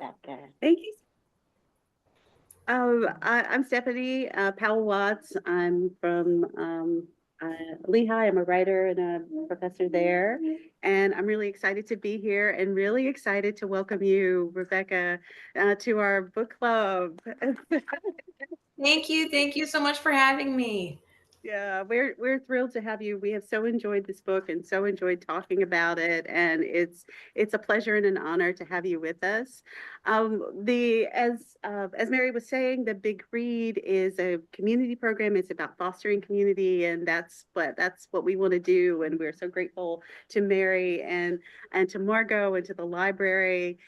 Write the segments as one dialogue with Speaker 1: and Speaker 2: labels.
Speaker 1: Rebecca. Thank you. I'm Stephanie Powell Watts. I'm from Lehigh. I'm a writer and a professor there. And I'm really excited to be here and really excited to welcome you, Rebecca, to our book club.
Speaker 2: Thank you. Thank you so much for having me.
Speaker 1: Yeah, we're thrilled to have you. We have so enjoyed this book and so enjoyed talking about it, and it's a pleasure and an honor to have you with us. The as Mary was saying, the Big Read is a community program. It's about fostering community, and that's what we want to do. And we're so grateful to Mary and to Margot and to the library.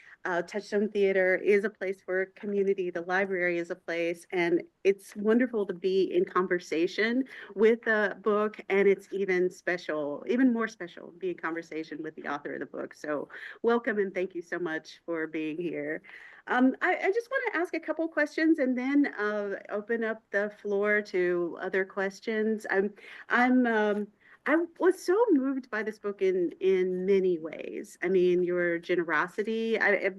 Speaker 1: Touchstone Theater is a place for community. The library is a place, and it's wonderful to be in conversation with the book, and it's even more special, to be in conversation with the author of the book. So welcome and thank you so much for being here. I just want to ask a couple questions and then open up the floor to other questions. I'm I was so moved by this book in many ways. I mean, your generosity. I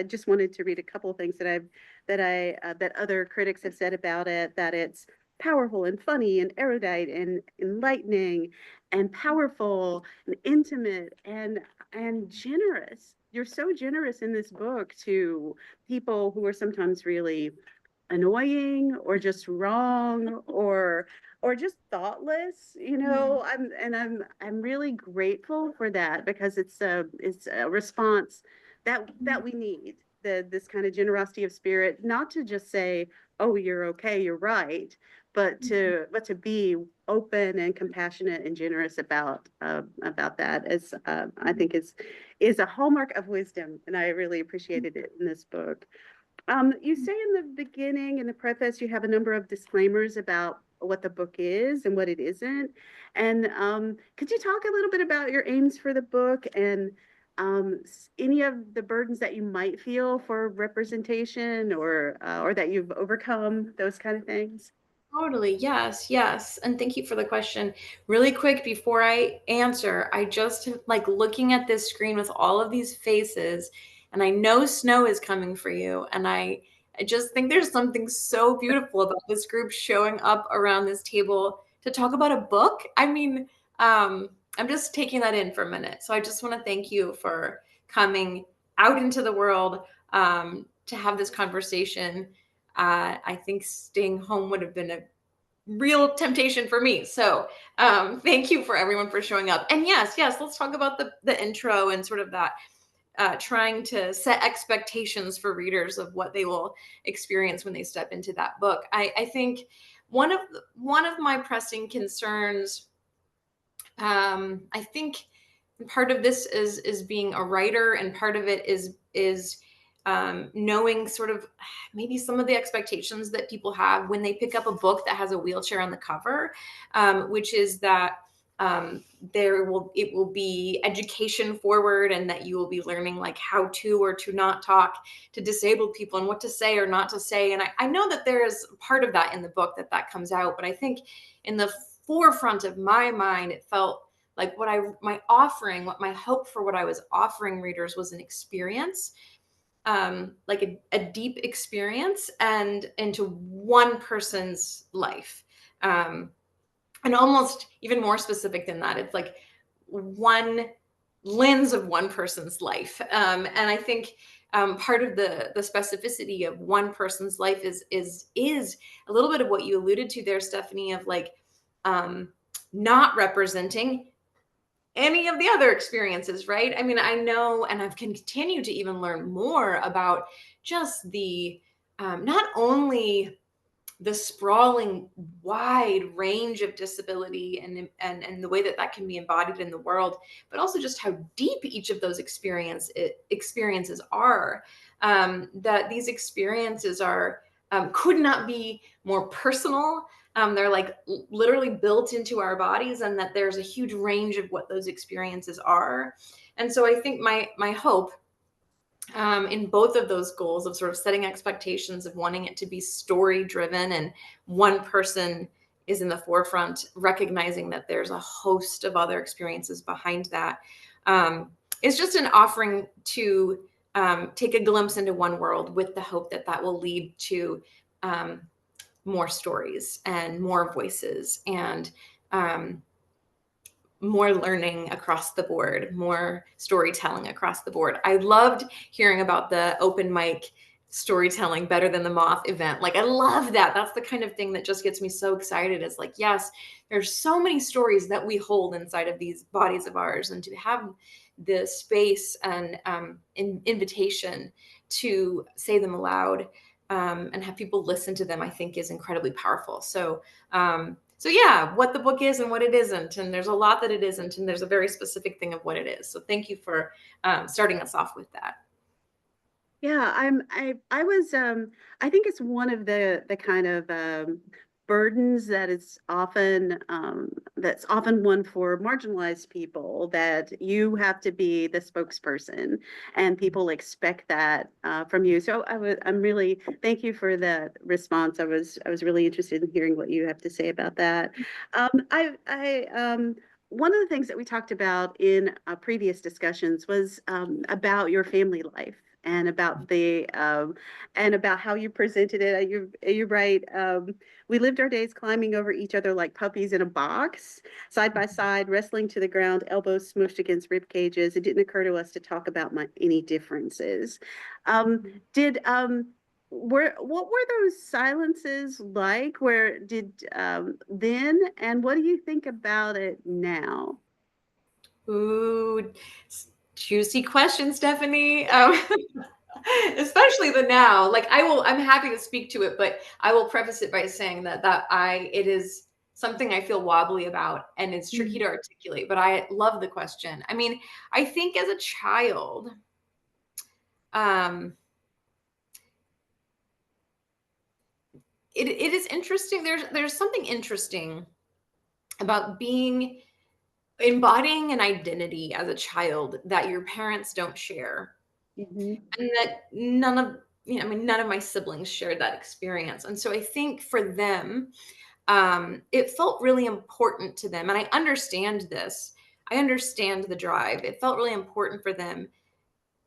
Speaker 1: just wanted to read a couple of things that other critics have said about it. That it's powerful and funny and erudite and enlightening and powerful and intimate and generous. You're so generous in this book to people who are sometimes really annoying or just wrong or just thoughtless, I'm really grateful for that because it's a response that we need, this kind of generosity of spirit, not to just say, oh, you're okay, you're right, but to be open and compassionate and generous about that, as I think is a hallmark of wisdom, and I really appreciated it in this book. You say in the beginning, in the preface, you have a number of disclaimers about what the book is and what it isn't. And could you talk a little bit about your aims for the book and any of the burdens that you might feel for representation or that you've overcome, those kind of things?
Speaker 2: Totally. Yes. Yes. And thank you for the question. Really quick before I answer, I just like looking at this screen with all of these faces, and I know snow is coming for you. And I just think there's something so beautiful about this group showing up around this table to talk about a book. I mean, I'm just taking that in for a minute. So I just want to thank you for coming out into the world to have this conversation. I think staying home would have been a real temptation for me. So thank you for everyone for showing up. And yes, let's talk about the intro and sort of that trying to set expectations for readers of what they will experience when they step into that book. I think one of my pressing concerns, I think part of this is being a writer, and part of it is knowing sort of maybe some of the expectations that people have when they pick up a book that has a wheelchair on the cover, which is that it will be education forward, and that you will be learning like how to or to not talk to disabled people and what to say or not to say. And I know that there is part of that in the book that comes out, but I think in the forefront of my mind, it felt like what my hope for what I was offering readers was an experience, like a deep experience and into one person's life. And almost even more specific than that, it's like one lens of one person's life. And I think part of the specificity of one person's life is a little bit of what you alluded to there, Stephanie, of like not representing any of the other experiences, right? I mean, I know, and I've continued to even learn more about just the not only the sprawling wide range of disability and the way that can be embodied in the world, but also just how deep each of those experiences are. That these experiences are could not be more personal. They're like literally built into our bodies, and that there's a huge range of what those experiences are. And so I think my hope in both of those goals of sort of setting expectations of wanting it to be story driven and one person is in the forefront, recognizing that there's a host of other experiences behind that, is just an offering to take a glimpse into one world with the hope that that will lead to um, more stories and more voices and um, more learning across the board, more storytelling across the board. I loved hearing about the open mic storytelling better than the moth event. Like I love that. That's the kind of thing that just gets me so excited. Is like, yes, there's so many stories that we hold inside of these bodies of ours, and to have the space and invitation to say them aloud and have people listen to them, I think is incredibly powerful. So yeah, what the book is and what it isn't, and there's a lot that it isn't, and there's a very specific thing of what it is. So thank you for starting us off with that.
Speaker 1: Yeah, I was I think it's one of the kind of burdens that is often that's often one for marginalized people, that you have to be the spokesperson and people expect that from you. So I'm really, thank you for that response. I was really interested in hearing what you have to say about that. I one of the things that we talked about in previous discussions was about your family life and about the and about how you presented it. You're right. We lived our days climbing over each other like puppies in a box, side by side, wrestling to the ground, elbows smooshed against rib cages. It didn't occur to us to talk about any differences. Did what were those silences like? Where did then, and what do you think about it now?
Speaker 2: Ooh, juicy question, Stephanie. Especially the now. Like I'm happy to speak to it, but I will preface it by saying that it is something I feel wobbly about, and it's tricky to articulate. But I love the question. I mean, I think as a child, um, it is interesting. There's something interesting about embodying an identity as a child that your parents don't share,
Speaker 1: Mhm.
Speaker 2: and that none of my siblings shared that experience. And so I think for them, it felt really important to them. And I understand this. I understand the drive. It felt really important for them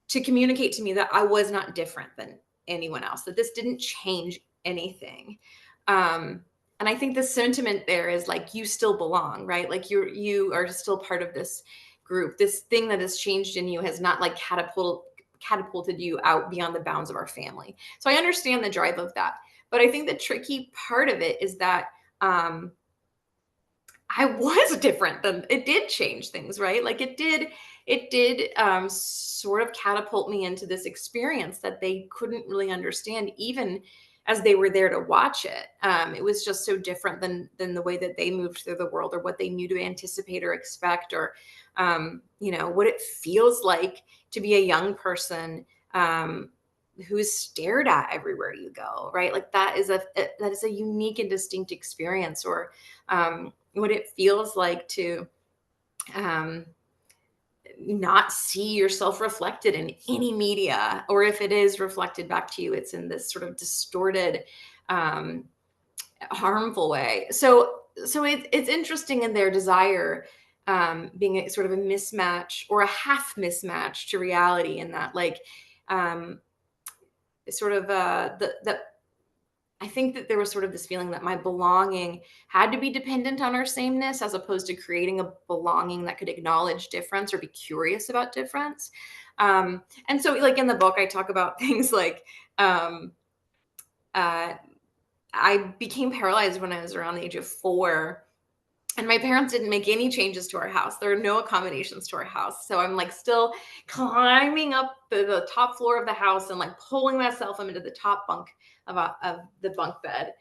Speaker 2: to communicate to me that I was not different than anyone else, that this didn't change anything. Um, and I think the sentiment there is like, you still belong, right? Like you are still part of this group. This thing that has changed in you has not like catapulted you out beyond the bounds of our family. So I understand the drive of that. But I think the tricky part of it is that I was different than it did change things, right? Like it did sort of catapult me into this experience that they couldn't really understand, even as they were there to watch it. It was just so different than the way that they moved through the world, or what they knew to anticipate or expect, or what it feels like to be a young person who's stared at everywhere you go, right? Like that is a unique and distinct experience. Or what it feels like to um, not see yourself reflected in any media, or if it is reflected back to you, it's in this sort of distorted, um, harmful way. So it's interesting in their desire, being a sort of a mismatch or a half mismatch to reality, in that like um, sort of the I think that there was sort of this feeling that my belonging had to be dependent on our sameness, as opposed to creating a belonging that could acknowledge difference or be curious about difference. And so, like in the book, I talk about things like um, uh, I became paralyzed when I was around the age of 4, and my parents didn't make any changes to our house. There are no accommodations to our house. So I'm like still climbing up the top floor of the house and like pulling myself into the top bunk of the bunk bed,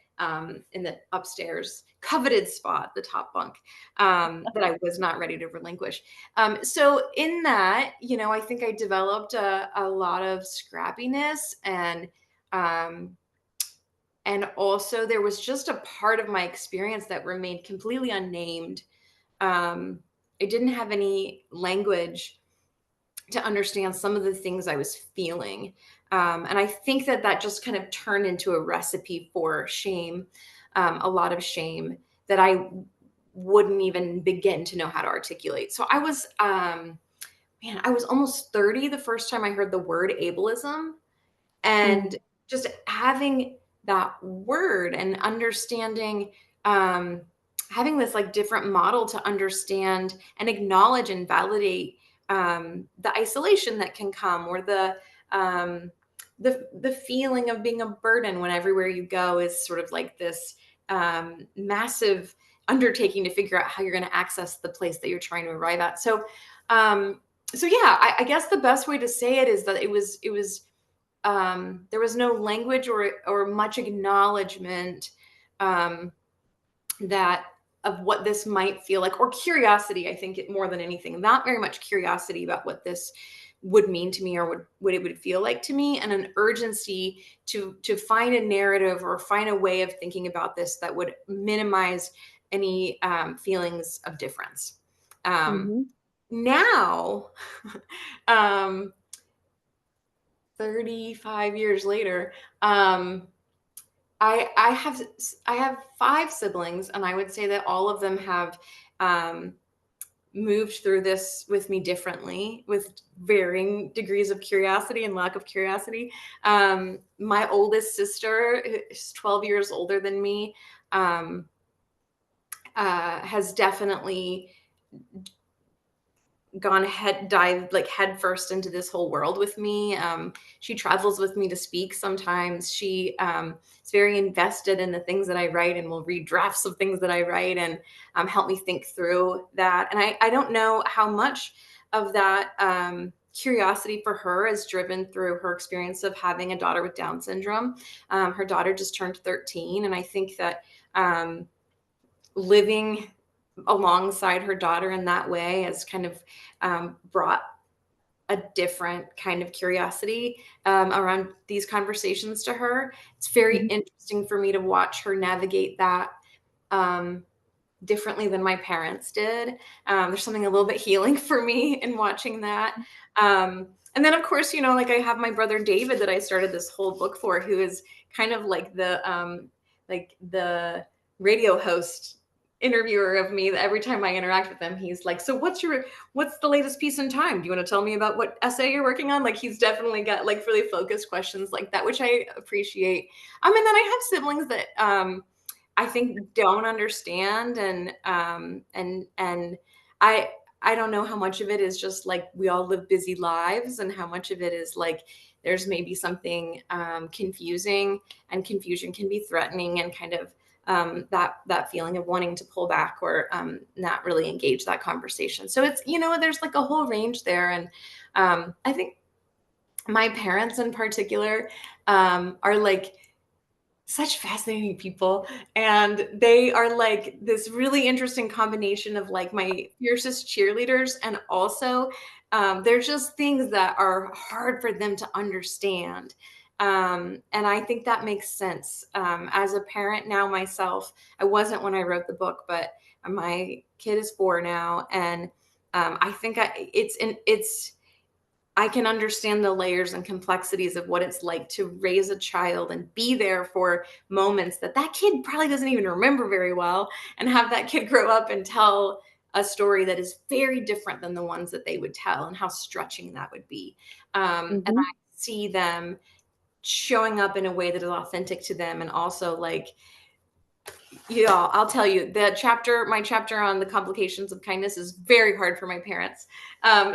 Speaker 2: in the upstairs coveted spot, the top bunk, that I was not ready to relinquish. So in that, I think I developed a lot of scrappiness, um, and also there was just a part of my experience that remained completely unnamed. I didn't have any language to understand some of the things I was feeling. And I think that just kind of turned into a recipe for shame, a lot of shame that I wouldn't even begin to know how to articulate. So I was man, I was almost 30 the first time I heard the word ableism. And
Speaker 1: Mhm.
Speaker 2: just having that word and understanding, um, having this like different model to understand and acknowledge and validate the isolation that can come, or um, the feeling of being a burden when everywhere you go is sort of like this massive undertaking to figure out how you're going to access the place that you're trying to arrive at. Um, so yeah, I guess the best way to say it is that it was there was no language or much acknowledgement um, that of what this might feel like, or curiosity. I think it, more than anything, not very much curiosity about what this would mean to me, or what it would feel like to me, and an urgency to find a narrative or find a way of thinking about this that would minimize any feelings of difference. Um,
Speaker 1: Mhm.
Speaker 2: Now, um, 35 years later, um, I have 5 siblings, and I would say that all of them have um, moved through this with me differently, with varying degrees of curiosity and lack of curiosity. My oldest sister, who's 12 years older than me, um, has definitely gone head dive like head first into this whole world with me. She travels with me to speak sometimes. She is very invested in the things that I write, and will read drafts of things that I write, and help me think through that. And I don't know how much of that curiosity for her is driven through her experience of having a daughter with Down syndrome. Her daughter just turned 13, and I think that um, living alongside her daughter in that way has kind of brought a different kind of curiosity around these conversations to her. It's very
Speaker 1: Mhm.
Speaker 2: interesting for me to watch her navigate that um, differently than my parents did. There's something a little bit healing for me in watching that. And then, of course, like I have my brother David that I started this whole book for, who is kind of like the radio host interviewer of me. That every time I interact with him, he's like, "So what's the latest piece in time? Do you want to tell me about what essay you're working on?" Like, he's definitely got like really focused questions like that, which I appreciate. And then I have siblings that I think don't understand, and I I don't know how much of it is just like we all live busy lives, and how much of it is like there's maybe something confusing, and confusion can be threatening, and kind of that feeling of wanting to pull back, or not really engage that conversation. So it's, there's like a whole range there. And I think my parents in particular are like such fascinating people, and they are like this really interesting combination of like my fiercest cheerleaders, and also there's just things that are hard for them to understand. And I think that makes sense. As a parent now myself, I wasn't when I wrote the book, but my kid is 4 now, and I think it's I can understand the layers and complexities of what it's like to raise a child and be there for moments that kid probably doesn't even remember very well, and have that kid grow up and tell a story that is very different than the ones that they would tell, and how stretching that would be. And
Speaker 1: Mhm.
Speaker 2: I see them showing up in a way that is authentic to them, and also like, yeah, I'll tell you, my chapter on the complications of kindness is very hard for my parents.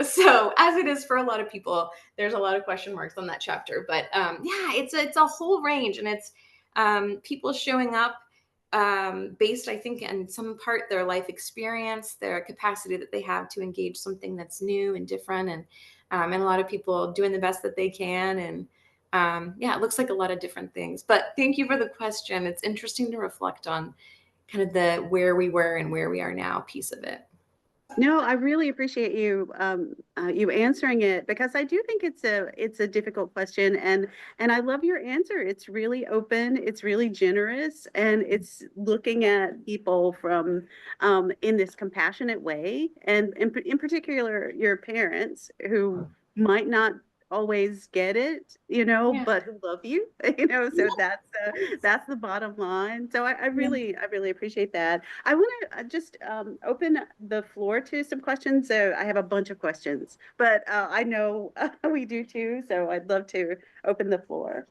Speaker 2: So as it is for a lot of people, there's a lot of question marks on that chapter. But yeah, it's a whole range, and it's people showing up based, I think, in some part their life experience, their capacity that they have to engage something that's new and different, and a lot of people doing the best that they can. And yeah, it looks like a lot of different things. But thank you for the question. It's interesting to reflect on kind of the where we were and where we are now piece of it.
Speaker 1: No, I really appreciate you answering it, because I do think it's a difficult question, and I love your answer. It's really open, it's really generous, and it's looking at people from in this compassionate way, and in particular your parents who might not always get it,
Speaker 2: Yeah.
Speaker 1: but who love you, so that's the bottom line. So
Speaker 2: Yeah.
Speaker 1: I really appreciate that. I want to just open the floor to some questions. So I have a bunch of questions, but I know we do too. So I'd love to open the floor.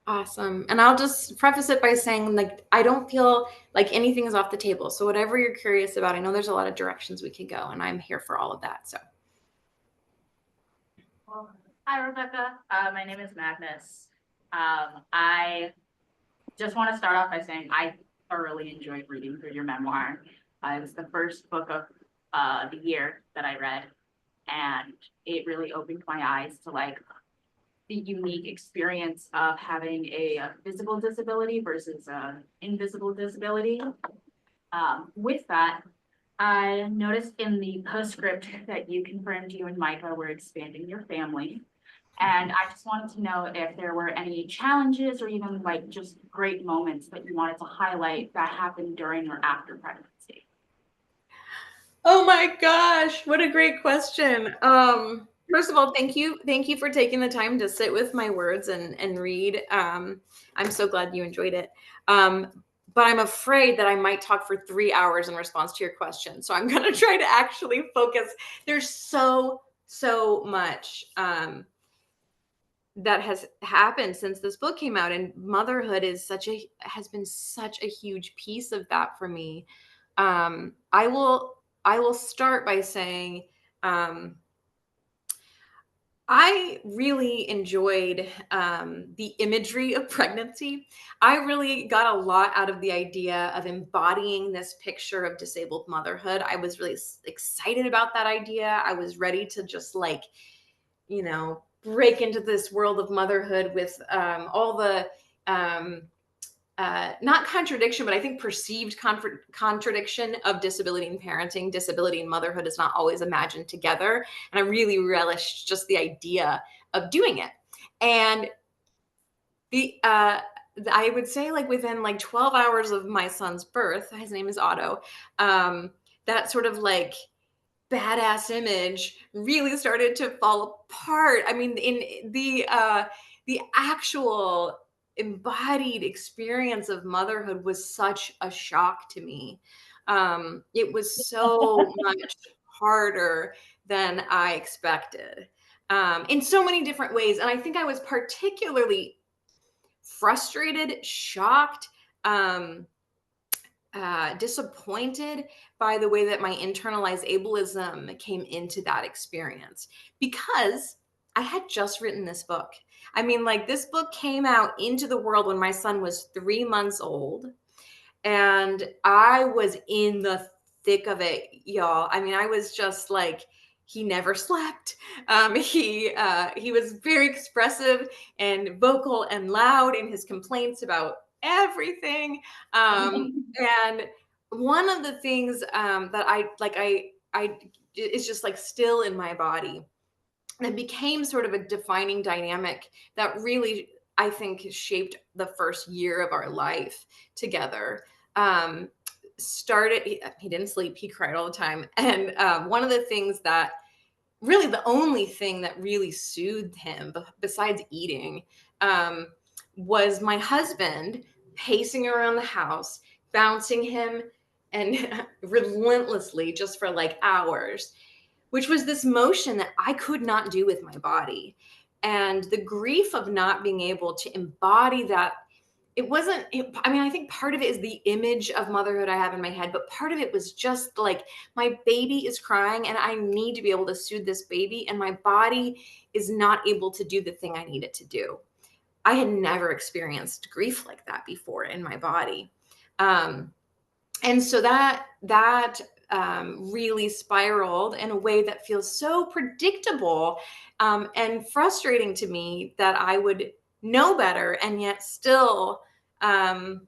Speaker 2: Awesome. And I'll just preface it by saying, like, I don't feel like anything is off the table. So whatever you're curious about, I know there's a lot of directions we could go, and I'm here for all of that. So
Speaker 3: Well, hi, Rebecca. My name is Magnus. I just want to start off by saying I thoroughly enjoyed reading through your memoir. It was the first book of the year that I read, and it really opened my eyes to like the unique experience of having a physical disability versus an invisible disability. With that, I noticed in the postscript that you confirmed you and Micah were expanding your family. And I just wanted to know if there were any challenges or even like just great moments that you wanted to highlight that happened during or after pregnancy.
Speaker 2: oh my gosh, what a great question. First of all, thank you. Thank you for taking the time to sit with my words and read. I'm so glad you enjoyed it. But I'm afraid that I might talk for 3 hours in response to your question. So I'm going to try to actually focus. There's so much that has happened since this book came out, and motherhood has been such a huge piece of that for me. I will start by saying, I really enjoyed the imagery of pregnancy. I really got a lot out of the idea of embodying this picture of disabled motherhood. I was really excited about that idea. I was ready to just like, break into this world of motherhood with all the um, not contradiction, but I think perceived contradiction of disability and parenting. Disability and motherhood is not always imagined together. And I really relished just the idea of doing it. And I would say like within like 12 hours of my son's birth, his name is Otto, that sort of like badass image really started to fall apart. I mean, in the actual embodied experience of motherhood was such a shock to me. It was so much harder than I expected, in so many different ways. And I think I was particularly frustrated, shocked, um, disappointed by the way that my internalized ableism came into that experience, because I had just written this book. I mean, like, this book came out into the world when my son was 3 months old, and I was in the thick of it, y'all. I mean, I was just like, he never slept. He was very expressive and vocal and loud in his complaints about everything. And one of the things that I is just like still in my body, that became sort of a defining dynamic that really, I think, shaped the first year of our life together. Um, he didn't sleep, he cried all the time. And one of the things that really, the only thing that really soothed him, besides eating, um, was my husband pacing around the house, bouncing him and relentlessly just for like hours, which was this motion that I could not do with my body. And the grief of not being able to embody that, I mean, I think part of it is the image of motherhood I have in my head, but part of it was just like, my baby is crying and I need to be able to soothe this baby, and my body is not able to do the thing I need it to do. I had never experienced grief like that before in my body. And so that really spiraled in a way that feels so predictable, and frustrating to me, that I would know better and yet still um,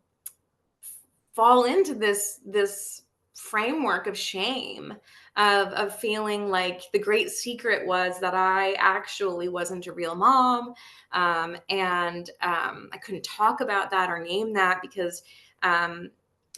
Speaker 2: fall into this framework of shame, of feeling like the great secret was that I actually wasn't a real mom, and I couldn't talk about that or name that because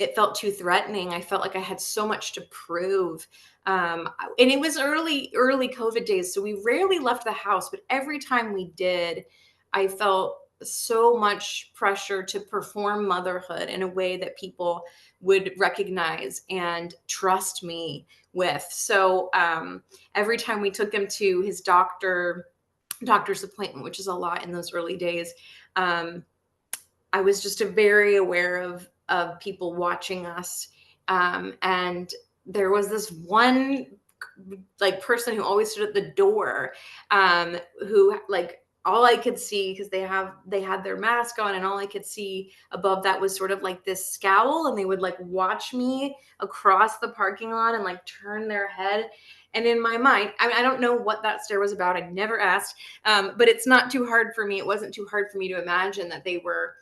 Speaker 2: it felt too threatening. I felt like I had so much to prove. And it was early COVID days, so we rarely left the house, but every time we did, I felt so much pressure to perform motherhood in a way that people would recognize and trust me with. So every time we took him to his doctor's appointment, which is a lot in those early days, I was just very aware of people watching us. And there was this one like person who always stood at the door, who like all I could see, because they had their mask on, and all I could see above that was sort of like this scowl, and they would like watch me across the parking lot and like turn their head. And in my mind, I mean, I don't know what that stare was about. I never asked, but it's not too hard for me. It wasn't too hard for me to imagine that they were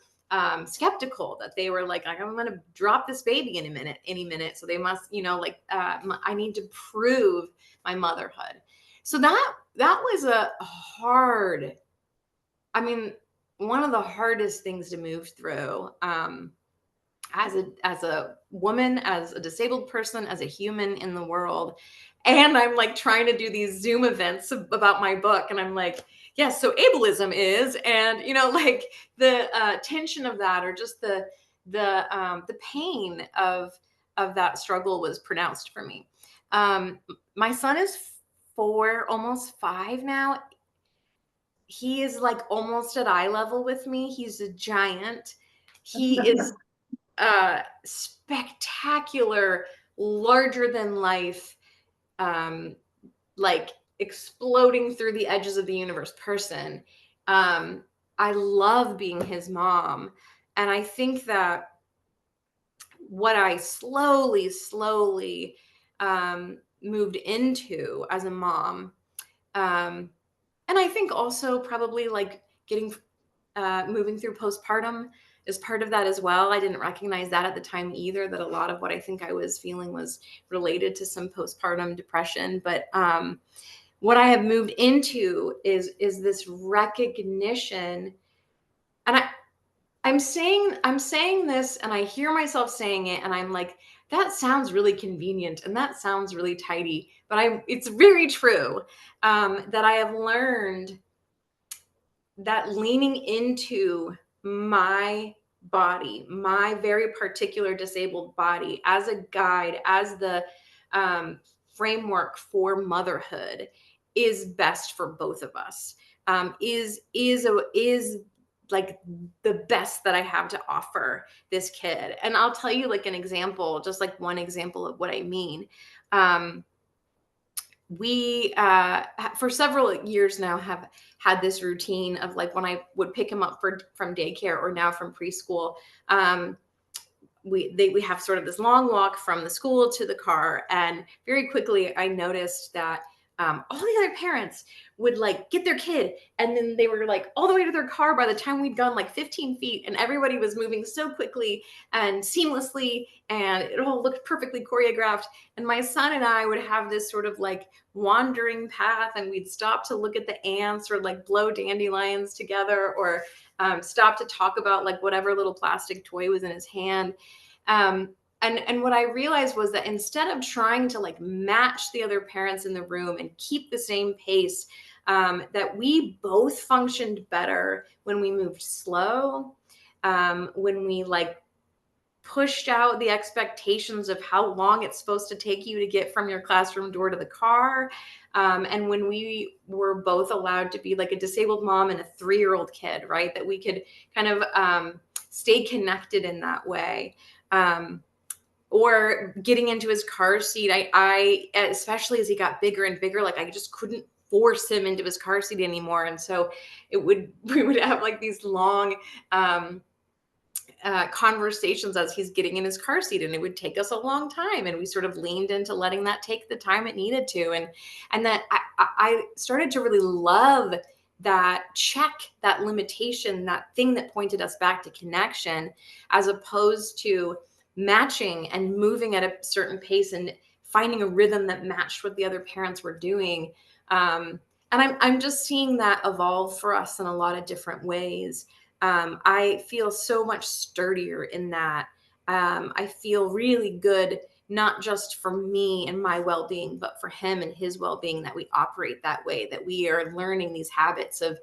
Speaker 2: skeptical, that they were like, I'm going to drop this baby any minute. So they must, like, I need to prove my motherhood. So that was a hard, I mean, one of the hardest things to move through, as a woman, as a disabled person, as a human in the world. And I'm like trying to do these Zoom events about my book, and I'm like, yes, so ableism is, and like the tension of that, or just the pain of that struggle was pronounced for me. My son is 4, almost 5 now. He is like almost at eye level with me. He's a giant. He is spectacular, larger than life, like exploding through the edges of the universe person. I love being his mom. And I think that what I slowly moved into as a mom, and I think also probably like moving through postpartum is part of that as well. I didn't recognize that at the time either, that a lot of what I think I was feeling was related to some postpartum depression. But what I have moved into is this recognition. And I'm saying this, and I hear myself saying it, and I'm like, that sounds really convenient and that sounds really tidy, but it's very true, that I have learned that leaning into my body, my very particular disabled body, as a guide, as the framework for motherhood, is best for both of us. Is like the best that I have to offer this kid. And I'll tell you like an example, just like one example of what I mean. We for several years now have had this routine of like, when I would pick him up from daycare, or now from preschool, we have sort of this long walk from the school to the car. And very quickly I noticed that all the other parents would like get their kid, and then they were like all the way to their car by the time we'd gone like 15 feet, and everybody was moving so quickly and seamlessly, and it all looked perfectly choreographed. And my son and I would have this sort of like wandering path, and we'd stop to look at the ants, or like blow dandelions together, or stop to talk about like whatever little plastic toy was in his hand. And what I realized was that instead of trying to like match the other parents in the room and keep the same pace, that we both functioned better when we moved slow, when we like pushed out the expectations of how long it's supposed to take you to get from your classroom door to the car. And when we were both allowed to be like a disabled mom and a 3-year-old kid, right? That we could kind of stay connected in that way. Or getting into his car seat. I especially as he got bigger and bigger, like I just couldn't force him into his car seat anymore. And so we would have like these long conversations as he's getting in his car seat, and it would take us a long time. And we sort of leaned into letting that take the time it needed to. And that I started to really love that that limitation, that thing that pointed us back to connection, as opposed to matching and moving at a certain pace and finding a rhythm that matched what the other parents were doing. And I'm just seeing that evolve for us in a lot of different ways. I feel so much sturdier in that. I feel really good, not just for me and my well-being, but for him and his well-being, that we operate that way, that we are learning these habits of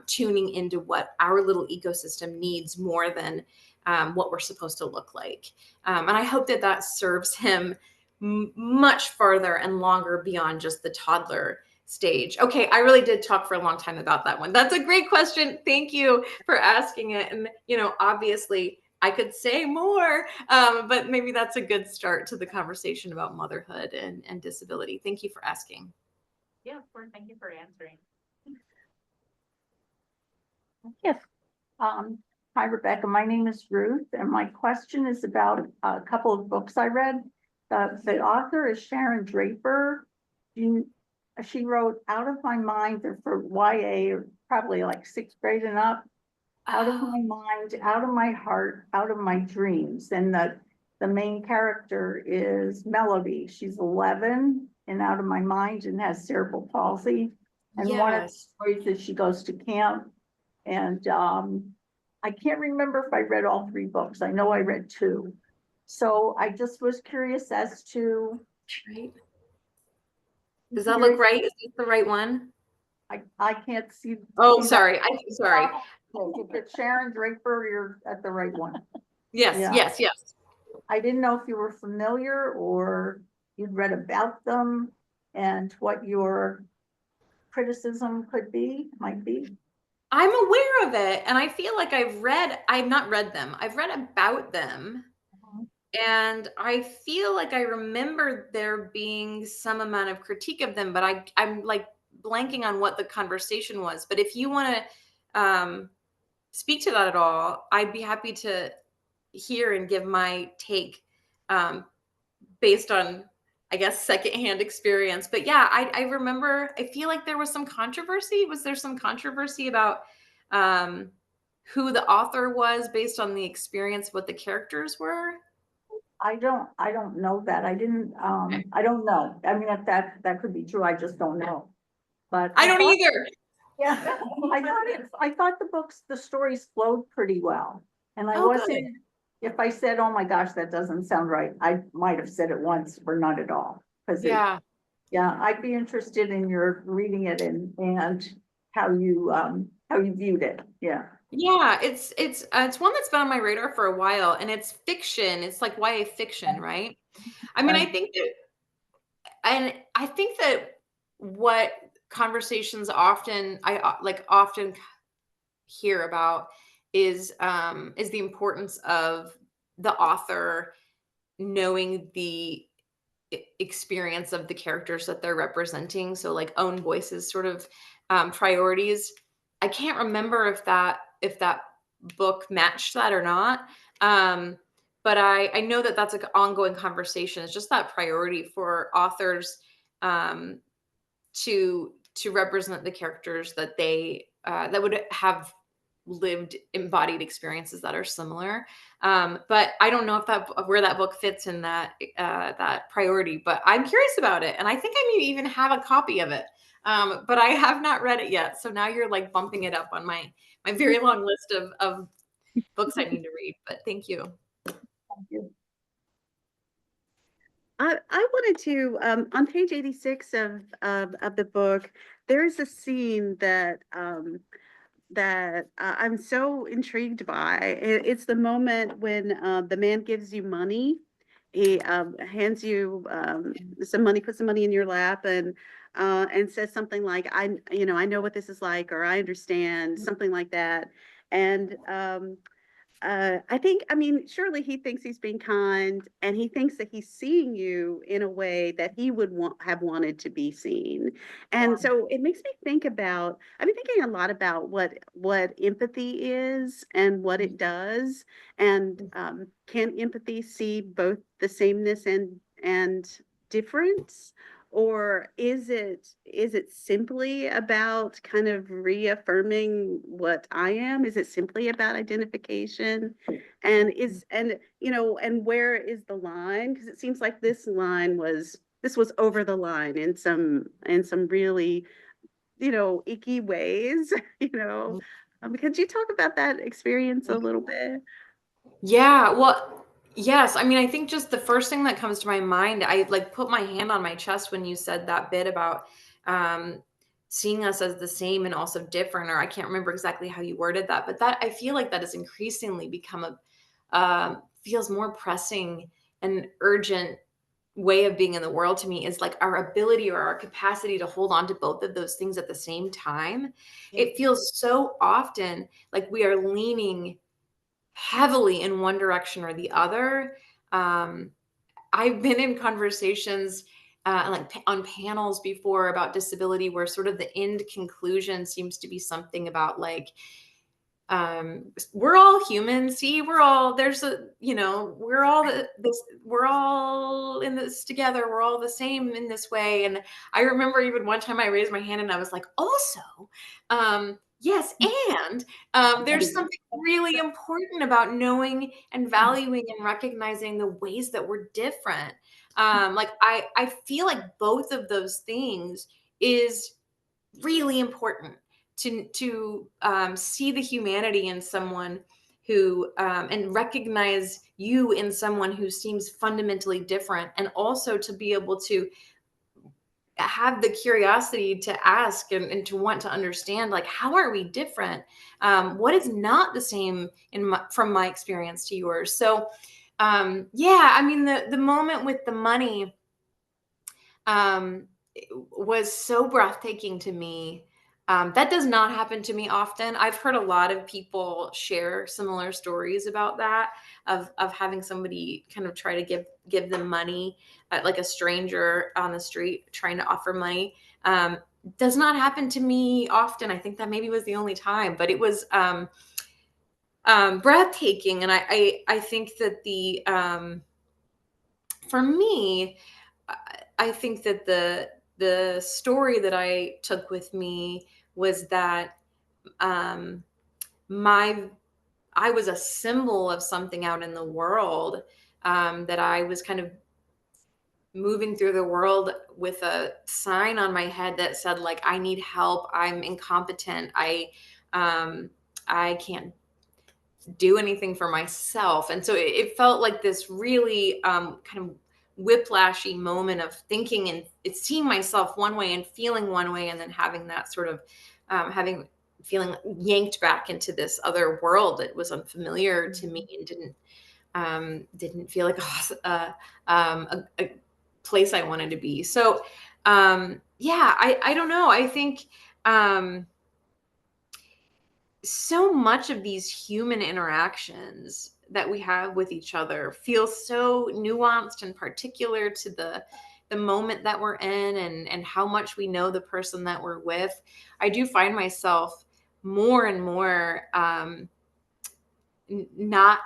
Speaker 2: tuning into what our little ecosystem needs more than what we're supposed to look like. And I hope that that serves him much farther and longer beyond just the toddler stage. Okay, I really did talk for a long time about that one. That's a great question. Thank you for asking it. And, you know, obviously I could say more, but maybe that's a good start to the conversation about motherhood and disability. Thank you for asking.
Speaker 3: Yeah, of course. Thank you for answering.
Speaker 4: Yes. Hi, Rebecca. My name is Ruth, and my question is about a couple of books I read. The author is Sharon Draper. She wrote Out of My Mind. They're for YA, probably like 6th grade and up. Out of My Mind, Out of My Heart, Out of My Dreams. And the main character is Melody. She's 11 and out of my mind and has cerebral palsy. And one of the
Speaker 2: Yes.
Speaker 4: stories is she goes to camp. And I can't remember if I read all 3 books. I know I read 2. So I just was curious as to.
Speaker 2: Right. Does that look right? Is this the right one?
Speaker 4: I can't see.
Speaker 2: Oh,
Speaker 4: see
Speaker 2: sorry.
Speaker 4: that.
Speaker 2: Sorry.
Speaker 4: If it's Sharon Draper, you're at the right one.
Speaker 2: Yes,
Speaker 4: Yeah.
Speaker 2: yes.
Speaker 4: I didn't know if you were familiar or you'd read about them and what your criticism might be.
Speaker 2: I'm aware of it, and I feel like I've not read them. I've read about them. And I feel like I remember there being some amount of critique of them, but I'm like blanking on what the conversation was. But if you want to speak to that at all, I'd be happy to hear and give my take based on, I guess, secondhand experience. But yeah, I remember, I feel like there was some controversy. Was there some controversy about who the author was based on the experience, what the characters were?
Speaker 4: I don't know that. I didn't, I don't know. I mean, if that could be true, I just don't know. But
Speaker 2: I don't either.
Speaker 4: Yeah, I thought the stories flowed pretty well. And I
Speaker 2: Oh,
Speaker 4: wasn't, if I said, oh my gosh, that doesn't sound right, I might have said it once or not at all.
Speaker 2: Yeah.
Speaker 4: Yeah, I'd be interested in your reading it and how you viewed it. Yeah.
Speaker 2: Yeah, it's one that's been on my radar for a while, and it's fiction. It's like YA fiction, right? I mean, I think that what conversations often often hear about is the importance of the author knowing the experience of the characters that they're representing. So like own voices sort of priorities. I can't remember if that book matched that or not. But I know that that's like an ongoing conversation. It's just that priority for authors to represent the characters that they that would have lived embodied experiences that are similar. But I don't know if where that book fits in that that priority, but I'm curious about it. And I think I may even have a copy of it. But I have not read it yet. So now you're like bumping it up on my very long list of books I need to read. But thank you.
Speaker 4: Thank you.
Speaker 1: I wanted to, on page 86 of the book, there's a scene that I'm so intrigued by. It's the moment when the man gives you money. He hands you some money, puts some money in your lap, and says something like, I know what this is like, or I understand," something like that. And I mean, surely he thinks he's being kind, and he thinks that he's seeing you in a way that he would have wanted to be seen. And so it makes me think about, I've been thinking a lot about what empathy is and what it does. And can empathy see both the sameness and difference? Or is it simply about kind of reaffirming what I am? Is it simply about identification? And and where is the line? Because it seems like this was over the line in some really, icky ways, could you talk about that experience a little bit?
Speaker 2: Yeah, well, Yes, I mean, I think just the first thing that comes to my mind, I like put my hand on my chest when you said that bit about um, seeing us as the same and also different, or I can't remember exactly how you worded that, but that I feel like that has increasingly become feels more pressing and urgent way of being in the world to me is like our ability or our capacity to hold on to both of those things at the same time.
Speaker 1: Yeah.
Speaker 2: It feels so often like we are leaning heavily in one direction or the other. Um, I've been in conversations like on panels before about disability where sort of the end conclusion seems to be something about like we're all human. See, we're all there's a we're all we're all in this together. We're all the same in this way. And I remember even one time I raised my hand and I was like, also, yes, and there's something really important about knowing and valuing and recognizing the ways that we're different. Like I feel like both of those things is really important to see the humanity in someone who and recognize you in someone who seems fundamentally different, and also to be able to have the curiosity to ask and to want to understand, like, how are we different? What is not the same from my experience to yours? So yeah, I mean, the moment with the money um, was so breathtaking to me. That does not happen to me often. I've heard a lot of people share similar stories about that, of having somebody kind of try to give them money, like a stranger on the street trying to offer money. Does not happen to me often. I think that maybe was the only time, but it was breathtaking. And I think that for me, I think that the story that I took with me was that um, my I was a symbol of something out in the world, that I was kind of moving through the world with a sign on my head that said, like, I need help, I'm incompetent, I can't do anything for myself. And so it felt like this really kind of whiplashy moment of thinking and it seeing myself one way and feeling one way, and then having that sort of having feeling yanked back into this other world that was unfamiliar to me and didn't feel like a place I wanted to be. So yeah, I don't know. I think so much of these human interactions that we have with each other feel so nuanced and particular to the moment that we're in, and how much we know the person that we're with. I do find myself more and more not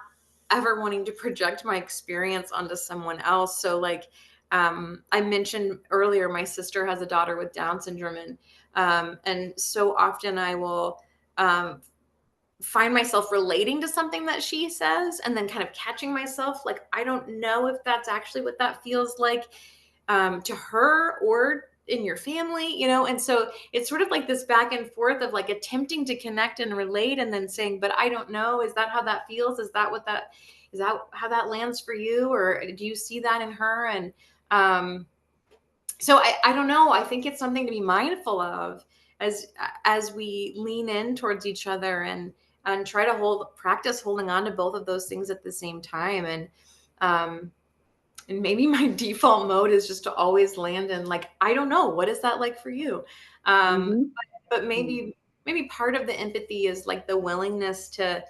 Speaker 2: ever wanting to project my experience onto someone else. So like I mentioned earlier, my sister has a daughter with Down syndrome, and so often I will find myself relating to something that she says and then kind of catching myself like, I don't know if that's actually what that feels like to her or in your family, and so it's sort of like this back and forth of like attempting to connect and relate and then saying, but I don't know, is that how that feels, is that how that lands for you, or do you see that in her? And so I don't know. I think it's something to be mindful of as we lean in towards each other and try to practice holding on to both of those things at the same time. And maybe my default mode is just to always land in like, I don't know, what is that like for you?
Speaker 1: Mhm.
Speaker 2: But maybe part of the empathy is like the willingness to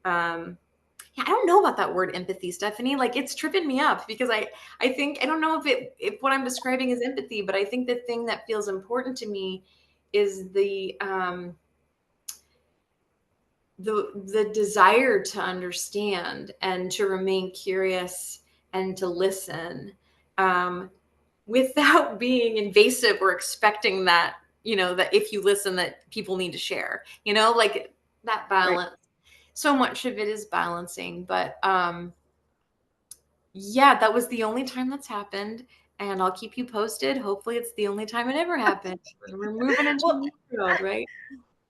Speaker 2: yeah, I don't know about that word empathy, Stephanie. Like, it's tripping me up because I think I don't know if what I'm describing is empathy, but I think the thing that feels important to me is the desire to understand and to remain curious and to listen, without being invasive or expecting that, that if you listen that people need to share, like that
Speaker 1: Right.
Speaker 2: balance. So much of it is balancing, but yeah, that was the only time that's happened, and I'll keep you posted. Hopefully, it's the only time it ever happened. We're moving into a
Speaker 1: Well,
Speaker 2: new world, right?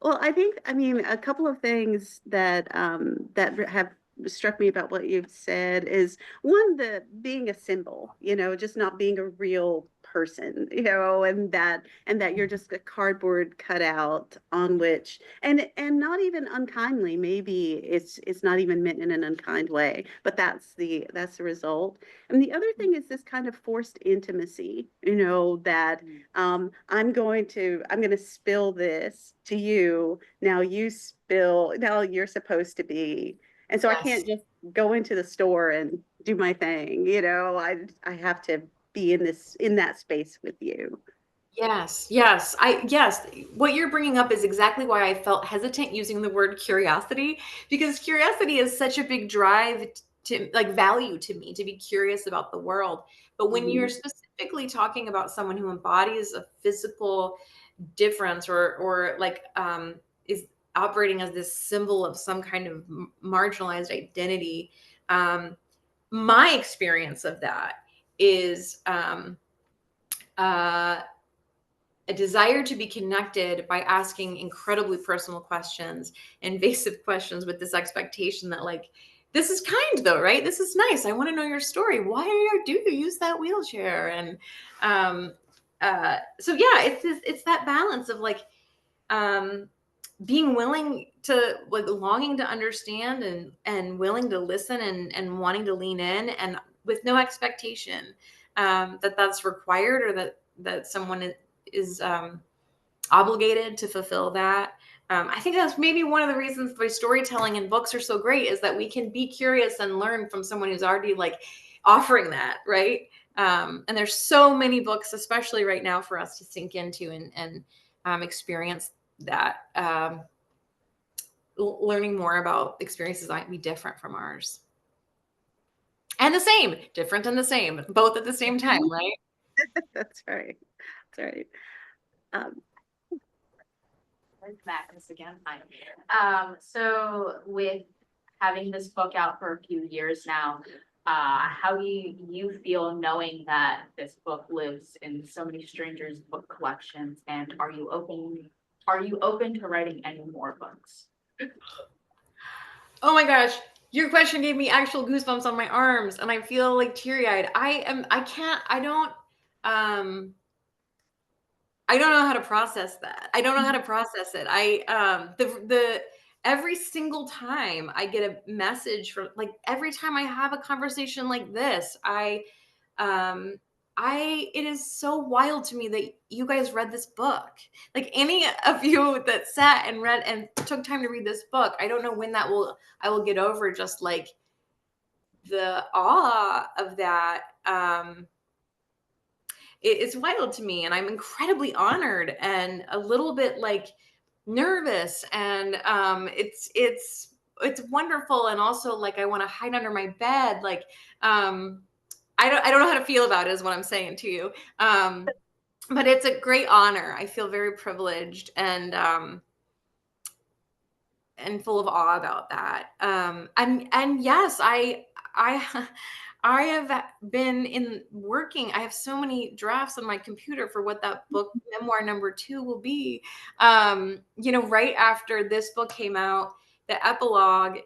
Speaker 1: Well, I think, I mean, a couple of things that have struck me about what you've said is one, the being a symbol, just not being a real person, and that you're just a cardboard cutout on which, and not even unkindly, maybe it's not even meant in an unkind way, but that's the result. And the other thing is this kind of forced intimacy, that I'm going to spill this to you. Now you spill, now you're supposed to be. And so I
Speaker 2: Yes.
Speaker 1: can't just go into the store and do my thing, I have to be in that space with you.
Speaker 2: Yes. What you're bringing up is exactly why I felt hesitant using the word curiosity, because curiosity is such a big drive to like value to me, to be curious about the world. But when you're
Speaker 1: Mhm.
Speaker 2: specifically talking about someone who embodies a physical difference, or like is operating as this symbol of some kind of marginalized identity, my experience of that is uh, a desire to be connected by asking incredibly personal questions, invasive questions, with this expectation that, like, this is kind though, right? This is nice. I want to know your story. Why do you use that wheelchair? And so yeah, it's that balance of like um, being willing to, like, longing to understand, and willing to listen, and wanting to lean in, and with no expectation that that's required, or that someone is obligated to fulfill that. I think that's maybe one of the reasons why storytelling and books are so great, is that we can be curious and learn from someone who's already like offering that, right? And there's so many books, especially right now, for us to sink into, and experience that. Learning more about experiences might be different from ours, and the same, different and the same, both at the same time, right?
Speaker 1: That's right. That's right. Um,
Speaker 3: It's Magnus again. Hi. So with having this book out for a few years now, how do you feel knowing that this book lives in so many strangers' book collections? And are you open to writing any more books?
Speaker 2: Oh my gosh, your question gave me actual goosebumps on my arms, and I feel like teary-eyed. Um I don't know how to process that. I don't know how to process it. The every single time I get a message from, like, every time I have a conversation like this, um it is so wild to me that you guys read this book. Like, any of you that sat and read and took time to read this book, I don't know when I will get over just like the awe of that. It's wild to me, and I'm incredibly honored, and a little bit like nervous, and it's wonderful, and also like I want to hide under my bed, like um I don't know how to feel about it, is what I'm saying to you. But it's a great honor. I feel very privileged, and full of awe about that. And yes, I I have been in working. I have so many drafts on my computer for what that book, memoir number 2, will be. Right after this book came out, the epilogue,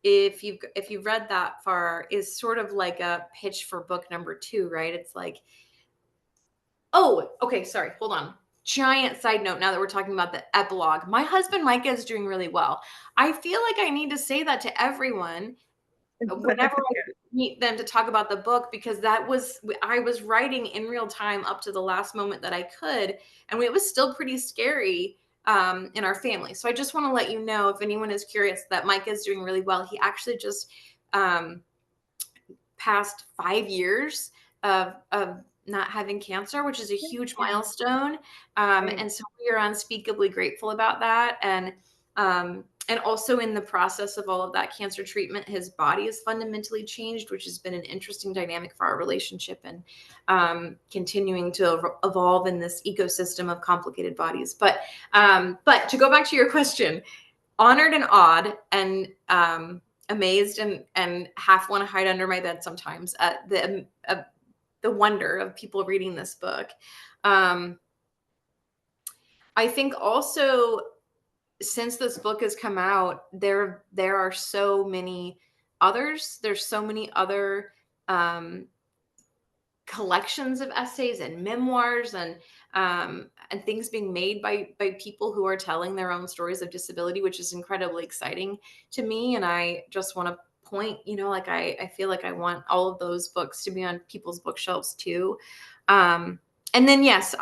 Speaker 2: if you've read that far, is sort of like a pitch for book number 2, right? It's like, oh, okay, sorry, hold on. Giant side note, now that we're talking about the epilogue. My husband Micah is doing really well. I feel like I need to say that to everyone whenever I meet them to talk about the book, because I was writing in real time up to the last moment that I could, and it was still pretty scary in our family. So I just want to let you know, if anyone is curious, that Micah is doing really well. He actually just um, passed 5 years of not having cancer, which is a huge milestone. And so we are unspeakably grateful about that. And also, in the process of all of that cancer treatment, his body has fundamentally changed, which has been an interesting dynamic for our relationship, and continuing to evolve in this ecosystem of complicated bodies. But to go back to your question, honored and awed, and amazed, and half want to hide under my bed sometimes at the wonder of people reading this book. I think also, since this book has come out, there are so many others. There's so many other collections of essays and memoirs and things being made by people who are telling their own stories of disability, which is incredibly exciting to me. And I just want to point, like I feel like I want all of those books to be on people's bookshelves too. And then, yes,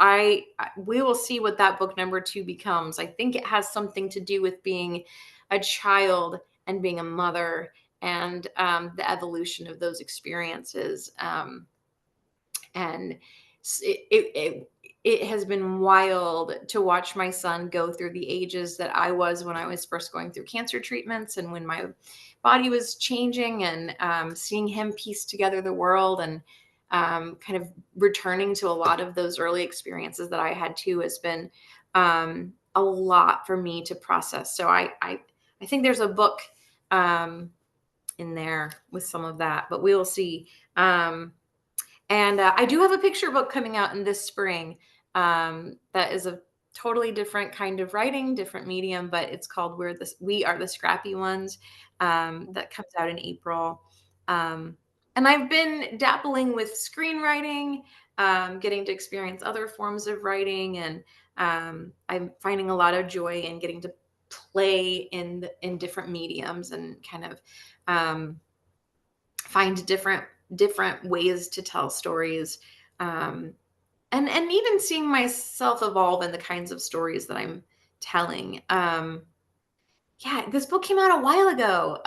Speaker 2: we will see what that book number 2 becomes. I think it has something to do with being a child and being a mother and the evolution of those experiences. And it has been wild to watch my son go through the ages that I was when I was first going through cancer treatments and when my body was changing, and seeing him piece together the world and kind of returning to a lot of those early experiences that I had too has been a lot for me to process. So I think there's a book in there with some of that, but we will see. And I do have a picture book coming out in this spring that is a totally different kind of writing, different medium, but it's called We Are the Scrappy Ones, that comes out in April. And I've been dabbling with screenwriting, getting to experience other forms of writing, and I'm finding a lot of joy in getting to play in different mediums and kind of find different ways to tell stories, and even seeing myself evolve in the kinds of stories that I'm telling. Yeah, this book came out a while ago.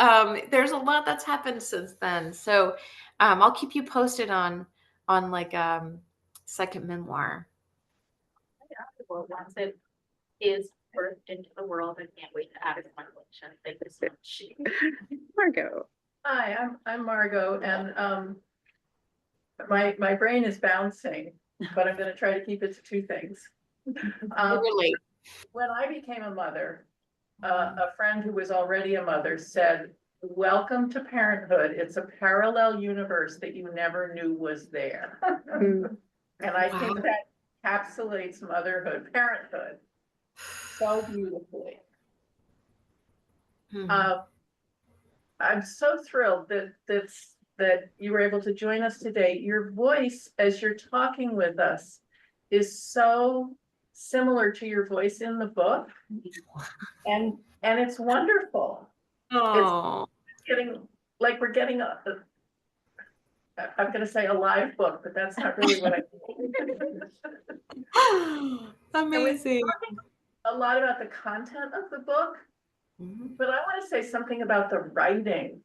Speaker 2: There's a lot that's happened since then, so I'll keep you posted on like second memoir.
Speaker 3: Well, once it is birthed into the world, I can't wait to add it to my collection. Thank you so much.
Speaker 1: Margot.
Speaker 5: Hi, I'm Margot, and my brain is bouncing, but I'm going to try to keep it to 2 things.
Speaker 2: Relate.
Speaker 5: When I became a mother, a friend who was already a mother said, "Welcome to parenthood. It's a parallel universe that you never knew was there."
Speaker 1: Mm.
Speaker 5: And I think that encapsulates motherhood, parenthood, so beautifully. I'm so thrilled that you were able to join us today. Your voice, as you're talking with us, is so similar to your voice in the book, and it's wonderful.
Speaker 2: Oh,
Speaker 5: It's getting like we're getting I'm going to say a live book, but that's not really what
Speaker 2: amazing.
Speaker 5: a lot about the content of the book, but I want to say something about the writing.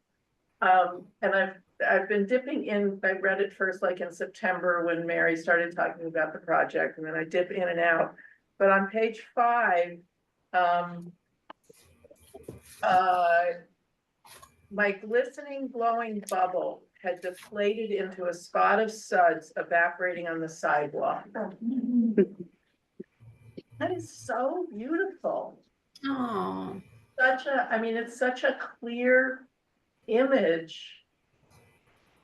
Speaker 5: And I've been dipping in. I read it first like in September when Mary started talking about the project, and then I dip in and out. But on page 5, my glistening glowing bubble had deflated into a spot of suds evaporating on the sidewalk. That is so beautiful.
Speaker 2: Oh,
Speaker 5: It's such a clear image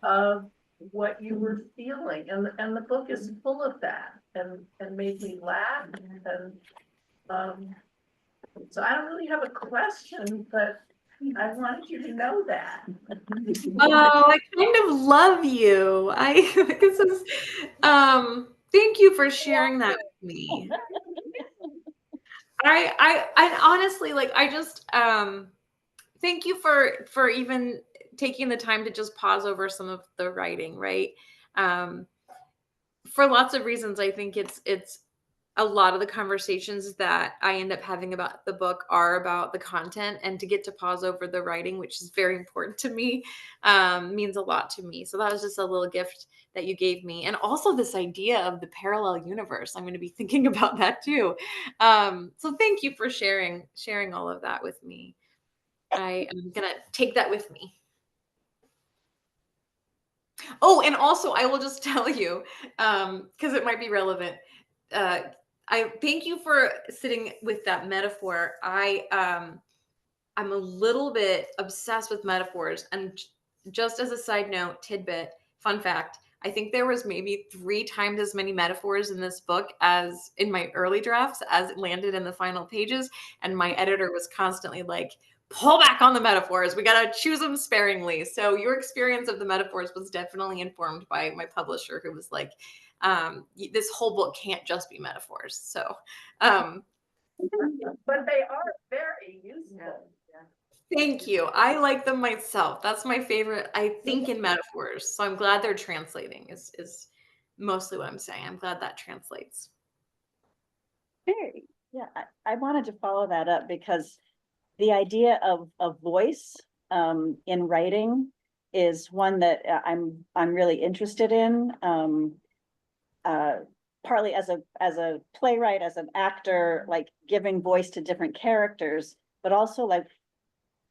Speaker 5: of what you were feeling, and the book is full of that, and made me laugh, and so I don't really have a question, but I wanted you to know that.
Speaker 2: oh, I kind of love you. This is thank you for sharing that with me. I honestly, like, I just thank you for even taking the time to just pause over some of the writing, right? For lots of reasons, I think it's a lot of the conversations that I end up having about the book are about the content, and to get to pause over the writing, which is very important to me, means a lot to me. So that was just a little gift that you gave me. And also this idea of the parallel universe. I'm going to be thinking about that too. So thank you for sharing all of that with me. I am going to take that with me. Oh, and also I will just tell you, because it might be relevant. I thank you for sitting with that metaphor. I'm a little bit obsessed with metaphors, and just as a side note, tidbit, fun fact, I think there was maybe 3 times as many metaphors in this book as in my early drafts as it landed in the final pages, and my editor was constantly like, pull back on the metaphors. We got to choose them sparingly. So your experience of the metaphors was definitely informed by my publisher, who was like, this whole book can't just be metaphors. So,
Speaker 5: But they are very useful.
Speaker 2: thank you. I like them myself. That's my favorite. I think in metaphors. So I'm glad they're translating is mostly what I'm saying. I'm glad that translates.
Speaker 6: Very, yeah, I wanted to follow that up because the idea of voice in writing is one that I'm really interested in. Partly as a playwright, as an actor, like giving voice to different characters, but also like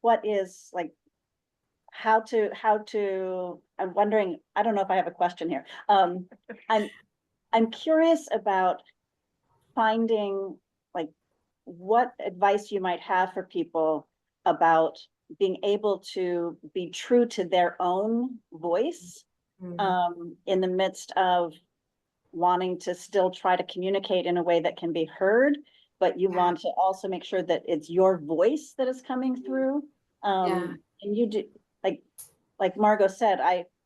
Speaker 6: what is like how to I'm wondering, I don't know if I have a question here. I'm curious about finding like what advice you might have for people about being able to be true to their own voice in the midst of wanting to still try to communicate in a way that can be heard, but you want to also make sure that it's your voice that is coming through. And you do, like Margot said,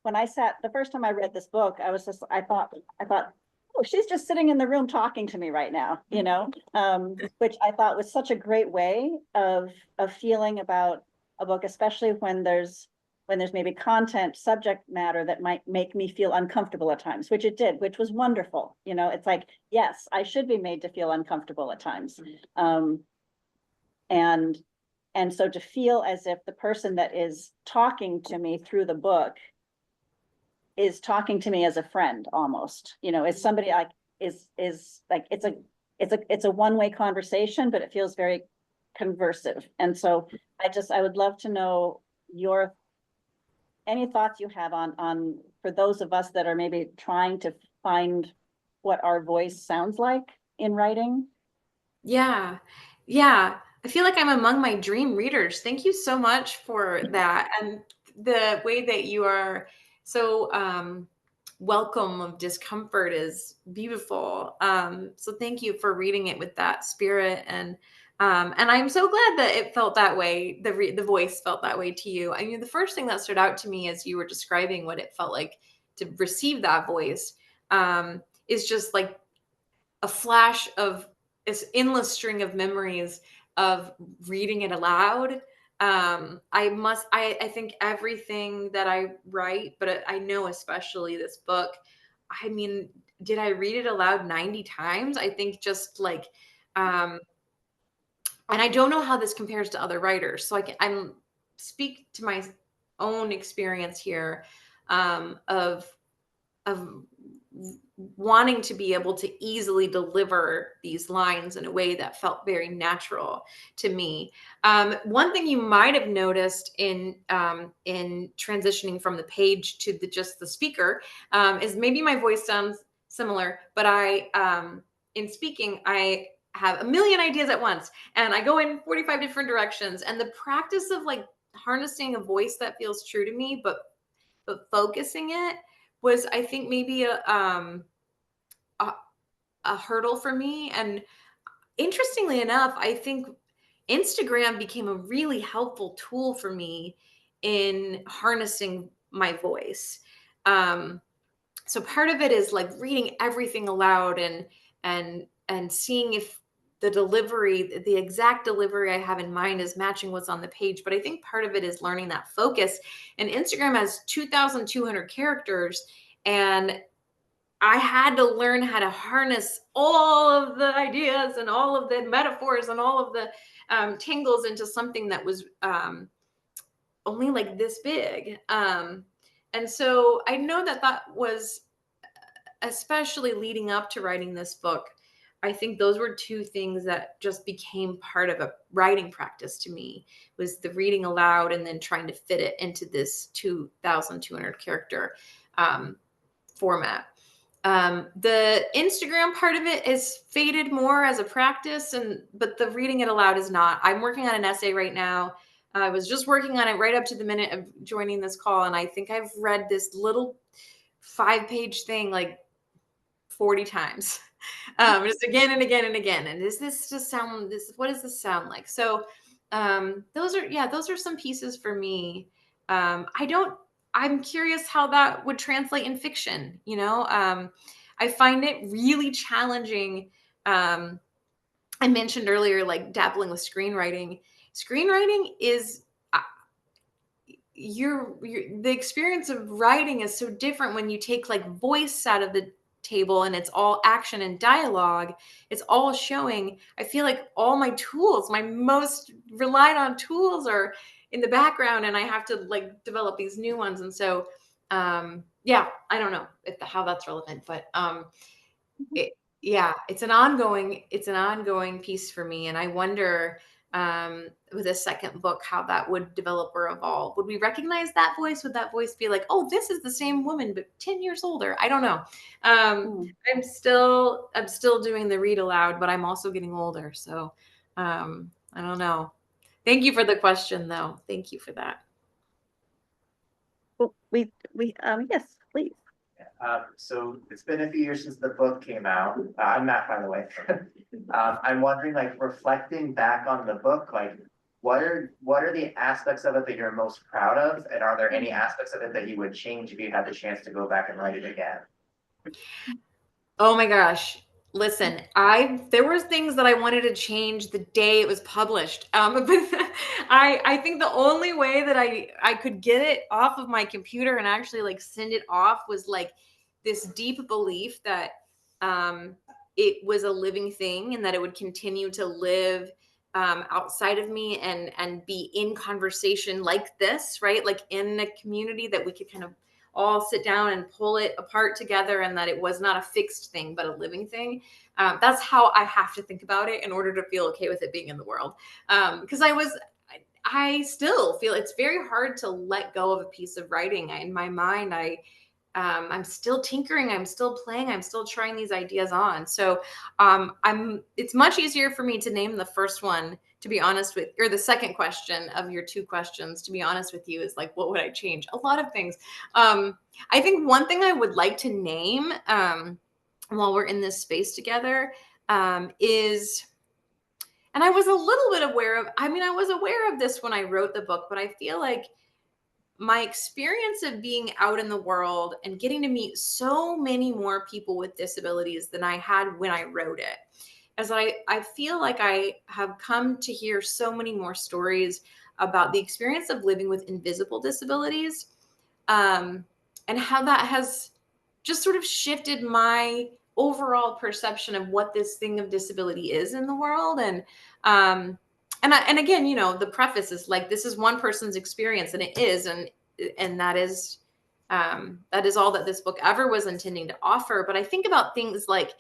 Speaker 6: when I sat the first time I read this book, I was just, I thought, oh, she's just sitting in the room talking to me right now, you know, which I thought was such a great way of feeling about a book, especially when there's maybe content, subject matter that might make me feel uncomfortable at times, which it did, which was wonderful. You know, it's like, yes, I should be made to feel uncomfortable at times. And so to feel as if the person that is talking to me through the book is talking to me as a friend almost, you know, is somebody like, is like, it's a one-way conversation, but it feels very conversive. And so I would love to know any thoughts you have on for those of us that are maybe trying to find what our voice sounds like in writing.
Speaker 2: Yeah. I feel like I'm among my dream readers. Thank you so much for that. And the way that you are so welcome of discomfort is beautiful. So thank you for reading it with that spirit. And I'm so glad that it felt that way. The voice felt that way to you. I mean, the first thing that stood out to me as you were describing what it felt like to receive that voice is just like a flash of this endless string of memories of reading it aloud. I think everything that I write, but I know especially this book, I mean, did I read it aloud 90 times? I think just like, and I don't know how this compares to other writers. So I'm speak to my own experience here of wanting to be able to easily deliver these lines in a way that felt very natural to me. One thing you might have noticed in transitioning from the page to just the speaker is maybe my voice sounds similar, but in speaking, I have a million ideas at once and I go in 45 different directions. And the practice of like harnessing a voice that feels true to me, but focusing it was, I think, maybe a hurdle for me. And interestingly enough, I think Instagram became a really helpful tool for me in harnessing my voice. So part of it is like reading everything aloud and seeing if the delivery, the exact delivery I have in mind is matching what's on the page. But I think part of it is learning that focus. And Instagram has 2,200 characters. And I had to learn how to harness all of the ideas and all of the metaphors and all of the tingles into something that was only like this big. And so I know that was, especially leading up to writing this book, I think those were two things that just became part of a writing practice to me, was the reading aloud and then trying to fit it into this 2,200 character format. The Instagram part of it is faded more as a practice, but the reading it aloud is not. I'm working on an essay right now. I was just working on it right up to the minute of joining this call. And I think I've read this little 5-page thing like 40 times, just again and again and again. And does this just sound, what does this sound like? So those are some pieces for me. I'm curious how that would translate in fiction, you know? I find it really challenging. I mentioned earlier, like dabbling with screenwriting. Screenwriting is the experience of writing is so different when you take like voice out of the table and it's all action and dialogue. It's all showing. I feel like all my tools, my most relied on tools, are in the background, and I have to like develop these new ones. And so yeah, I don't know how that's relevant, but it, yeah, it's an ongoing piece for me. And I wonder, with a second book, how that would develop or evolve. Would we recognize that voice? Would that voice be like, oh, this is the same woman, but 10 years older? I don't know. I'm still doing the read aloud, but I'm also getting older. So, I don't know. Thank you for the question though. Thank you for that.
Speaker 6: Well, yes, please.
Speaker 7: So it's been a few years since the book came out. I'm Matt, by the way. I'm wondering, like, reflecting back on the book, like, what are the aspects of it that you're most proud of? And are there any aspects of it that you would change if you had the chance to go back and write it again?
Speaker 2: Oh my gosh. Listen, there were things that I wanted to change the day it was published. But I think the only way that I could get it off of my computer and actually like send it off was like this deep belief that it was a living thing and that it would continue to live outside of me and be in conversation like this, right? Like in a community that we could kind of all sit down and pull it apart together, and that it was not a fixed thing, but a living thing. That's how I have to think about it in order to feel okay with it being in the world. Because I still feel it's very hard to let go of a piece of writing. In my mind, I'm still tinkering, I'm still playing, I'm still trying these ideas on. So it's much easier for me to name the first one, to be honest with, or the second question of your two questions, to be honest with you, is like, what would I change? A lot of things. I think one thing I would like to name while we're in this space together is, and I was a little bit aware of, I was aware of this when I wrote the book, but I feel like my experience of being out in the world and getting to meet so many more people with disabilities than I had when I wrote it, as I feel like I have come to hear so many more stories about the experience of living with invisible disabilities, and how that has just sort of shifted my overall perception of what this thing of disability is in the world. And again, you know, the preface is like, this is one person's experience, and it is, and that is all that this book ever was intending to offer. But I think about things like,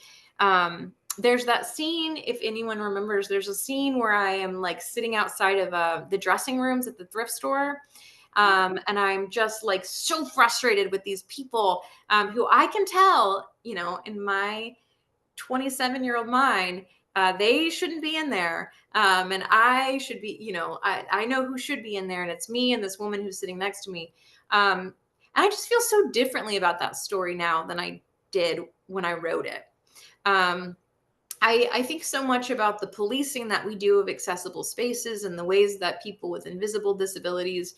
Speaker 2: there's that scene, if anyone remembers, there's a scene where I am like sitting outside of the dressing rooms at the thrift store. And I'm just like so frustrated with these people who I can tell, you know, in my 27-year-old mind, they shouldn't be in there. And I should be, you know, I know who should be in there, and it's me and this woman who's sitting next to me. And I just feel so differently about that story now than I did when I wrote it. I think so much about the policing that we do of accessible spaces and the ways that people with invisible disabilities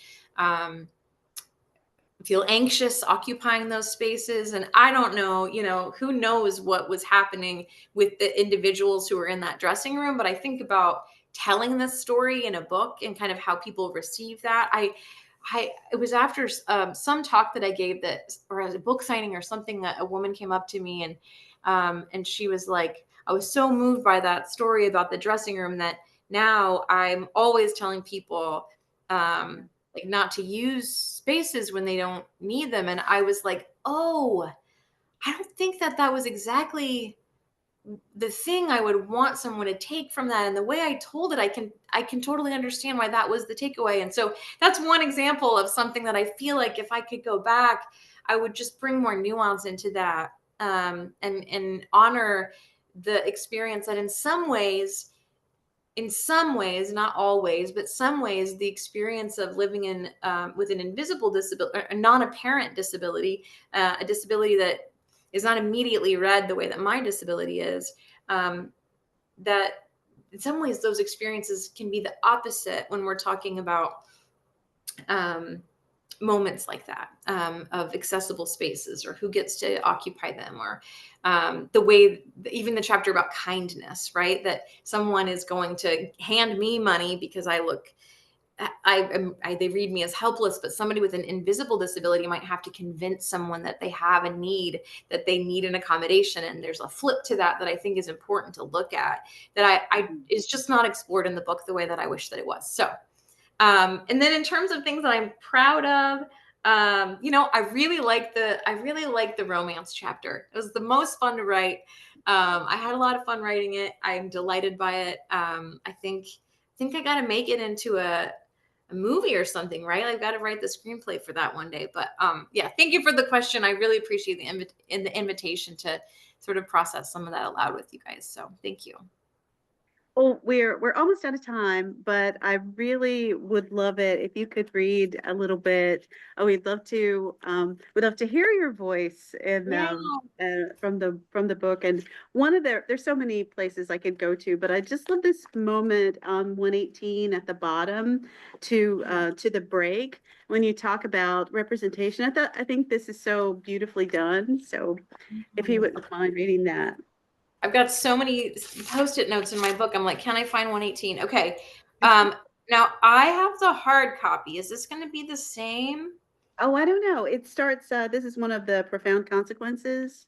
Speaker 2: feel anxious occupying those spaces. And I don't know, you know, who knows what was happening with the individuals who were in that dressing room. But I think about telling this story in a book and kind of how people receive that. It was after some talk that I gave, that, or as a book signing or something, that a woman came up to me and she was like, I was so moved by that story about the dressing room that now I'm always telling people like not to use spaces when they don't need them. And I was like, oh, I don't think that was exactly the thing I would want someone to take from that. And the way I told it, I can totally understand why that was the takeaway. And so that's one example of something that I feel like if I could go back, I would just bring more nuance into that, and honor the experience that in some ways, not always, but some ways, the experience of living in with an invisible disability, a non-apparent disability, a disability that is not immediately read the way that my disability is, that in some ways, those experiences can be the opposite when we're talking about moments like that, of accessible spaces, or who gets to occupy them, or the way, even the chapter about kindness, right? That someone is going to hand me money because I look, they read me as helpless, but somebody with an invisible disability might have to convince someone that they have a need, that they need an accommodation. And there's a flip to that I think is important to look at, that is just not explored in the book the way that I wish that it was. So, and then in terms of things that I'm proud of, I really like the romance chapter. It was the most fun to write. I had a lot of fun writing it. I'm delighted by it. I think I got to make it into a movie or something, right? I've got to write the screenplay for that one day. But yeah, thank you for the question. I really appreciate the invitation to sort of process some of that aloud with you guys. So thank you.
Speaker 1: Well, we're almost out of time, but I really would love it if you could read a little bit. Oh, we'd love to hear your voice from the book. And there's so many places I could go to, but I just love this moment on 118 at the bottom to the break when you talk about representation. I think this is so beautifully done. So if you wouldn't mind reading that.
Speaker 2: I've got so many Post-it notes in my book. I'm like, can I find 118? Okay. Now I have the hard copy. Is this going to be the same?
Speaker 1: Oh, I don't know. It starts, this is one of the profound consequences.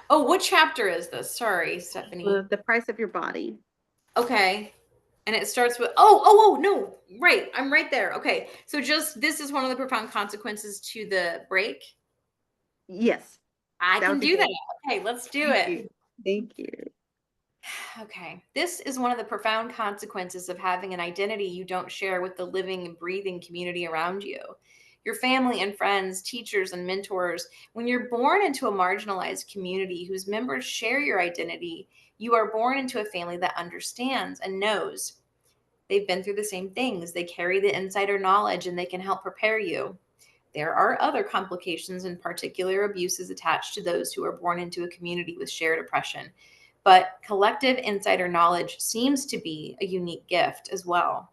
Speaker 2: Oh, what chapter is this? Sorry, Stephanie.
Speaker 1: The price of your body.
Speaker 2: Okay. And it starts with, oh, no, right. I'm right there. Okay. So this is one of the profound consequences to the break.
Speaker 1: Yes.
Speaker 2: I can do that. Okay, let's do it.
Speaker 1: Thank you.
Speaker 2: Okay. This is one of the profound consequences of having an identity you don't share with the living and breathing community around you. Your family and friends, teachers and mentors. When you're born into a marginalized community whose members share your identity, you are born into a family that understands and knows. They've been through the same things. They carry the insider knowledge and they can help prepare you. There are other complications and particular abuses attached to those who are born into a community with shared oppression. But collective insider knowledge seems to be a unique gift as well.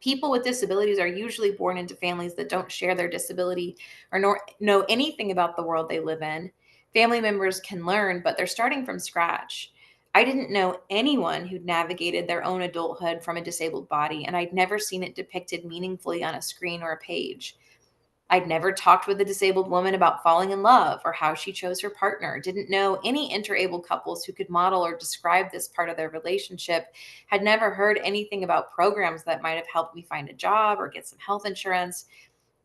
Speaker 2: People with disabilities are usually born into families that don't share their disability or know anything about the world they live in. Family members can learn, but they're starting from scratch. I didn't know anyone who'd navigated their own adulthood from a disabled body, and I'd never seen it depicted meaningfully on a screen or a page. I'd never talked with a disabled woman about falling in love or how she chose her partner, didn't know any interabled couples who could model or describe this part of their relationship, had never heard anything about programs that might have helped me find a job or get some health insurance.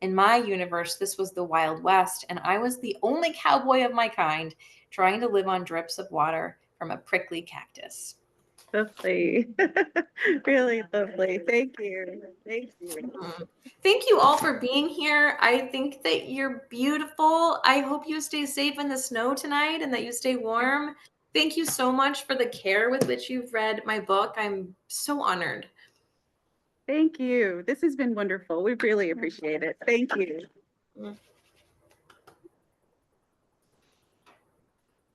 Speaker 2: In my universe, this was the Wild West, and I was the only cowboy of my kind trying to live on drips of water from a prickly cactus.
Speaker 1: Lovely. Really lovely. Thank you. Thank you.
Speaker 2: Thank you all for being here. I think that you're beautiful. I hope you stay safe in the snow tonight and that you stay warm. Thank you so much for the care with which you've read my book. I'm so honored.
Speaker 1: Thank you. This has been wonderful. We really appreciate it. Thank you.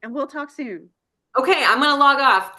Speaker 1: And we'll talk soon.
Speaker 2: Okay, I'm going to log off.